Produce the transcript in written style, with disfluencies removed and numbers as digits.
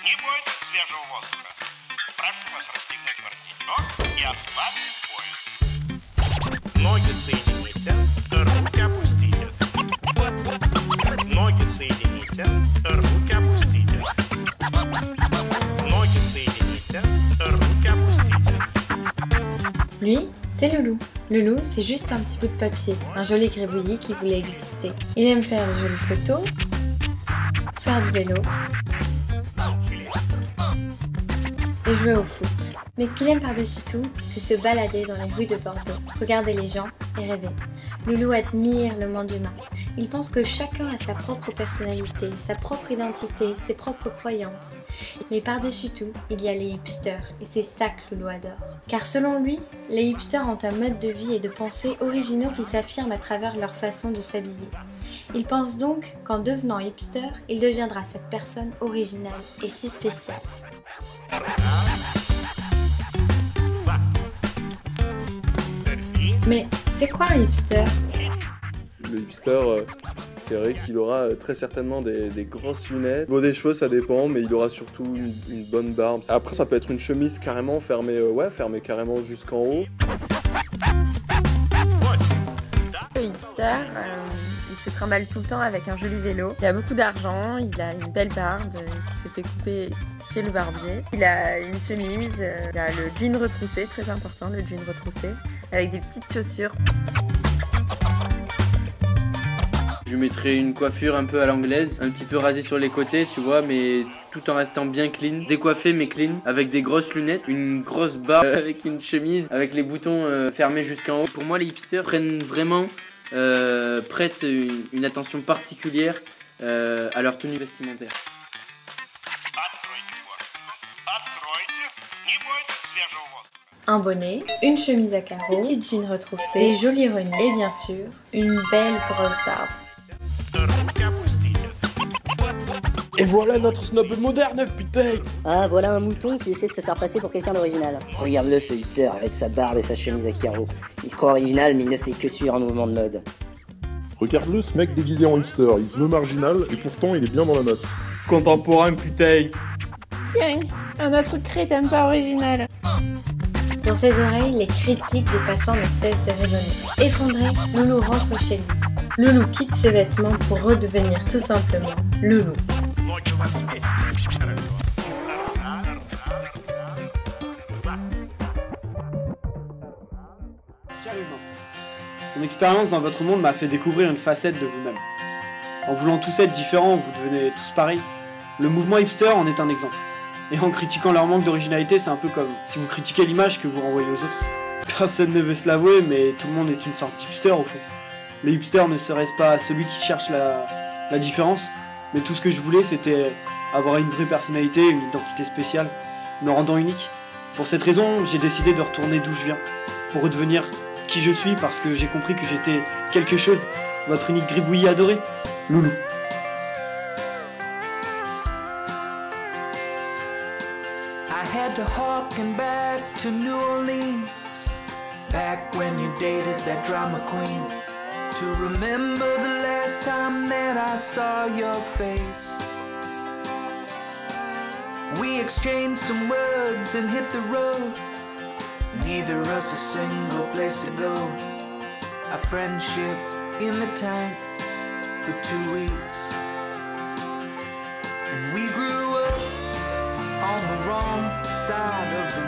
Не бойтесь свежего воздуха. Прошу вас расстегнуть воротничок и ослабить пояс. Ноги соедините, руки опустите. Ноги соедините, руки опустите. Ноги соедините, руки опустите. Lui, c'est Loulou. Loulou, c'est juste un petit bout de papier, un joli gribouillis qui voulait exister. Il aime faire de jolies photos, faire du vélo et jouer au foot. Mais ce qu'il aime par-dessus tout, c'est se balader dans les rues de Bordeaux, regarder les gens et rêver. Loulou admire le monde humain. Il pense que chacun a sa propre personnalité, sa propre identité, ses propres croyances. Mais par-dessus tout, il y a les hipsters, et c'est ça que Loulou adore. Car selon lui, les hipsters ont un mode de vie et de pensée originaux qui s'affirment à travers leur façon de s'habiller. Il pense donc qu'en devenant hipster, il deviendra cette personne originale et si spéciale. Mais c'est quoi un hipster? Le hipster, c'est vrai qu'il aura très certainement des grosses lunettes. Au niveau des cheveux, ça dépend, mais il aura surtout une bonne barbe. Après, ça peut être une chemise carrément fermée, fermée carrément jusqu'en haut. Le hipster, il se trimballe tout le temps avec un joli vélo. Il a beaucoup d'argent, il a une belle barbe qui se fait couper chez le barbier. Il a une chemise, il a le jean retroussé, très important, le jean retroussé, avec des petites chaussures. Je lui mettrais une coiffure un peu à l'anglaise, un petit peu rasée sur les côtés, tu vois, mais tout en restant bien clean. Décoiffé mais clean, avec des grosses lunettes, une grosse barbe, avec une chemise, avec les boutons fermés jusqu'en haut. Pour moi, les hipsters prennent vraiment, prêtent une attention particulière à leur tenue vestimentaire. Un bonnet, une chemise à carreaux, petite jean retroussée, des jolis renets et bien sûr, une belle grosse barbe. Et voilà notre snob moderne, putain! Ah, voilà un mouton qui essaie de se faire passer pour quelqu'un d'original. Regarde-le, ce hipster, avec sa barbe et sa chemise à carreaux. Il se croit original, mais il ne fait que suivre un mouvement de mode. Regarde-le, ce mec déguisé en hipster. Il se veut marginal, et pourtant il est bien dans la masse. Contemporain, putain! Tiens, un autre crétin pas original. Dans ses oreilles, les critiques des passants ne cessent de résonner. Effondré, Loulou rentre chez lui. Loulou quitte ses vêtements pour redevenir tout simplement Loulou. Cher humain, mon expérience dans votre monde m'a fait découvrir une facette de vous-même. En voulant tous être différents, vous devenez tous pareils. Le mouvement hipster en est un exemple. Et en critiquant leur manque d'originalité, c'est un peu comme si vous critiquez l'image que vous renvoyez aux autres. Personne ne veut se l'avouer, mais tout le monde est une sorte d'hipster au fond. Le hipster ne serait-ce pas celui qui cherche la différence, mais tout ce que je voulais, c'était avoir une vraie personnalité, une identité spéciale, me rendant unique. Pour cette raison, j'ai décidé de retourner d'où je viens, pour redevenir qui je suis, parce que j'ai compris que j'étais quelque chose, votre unique gribouillis adoré, Loulou. I had to harken back to New Orleans, back when you dated that drama queen, to remember the last time that I saw your face. We exchanged some words and hit the road, neither us a single place to go. A friendship in the tank for 2 weeks, and we grew up on the wrong side of the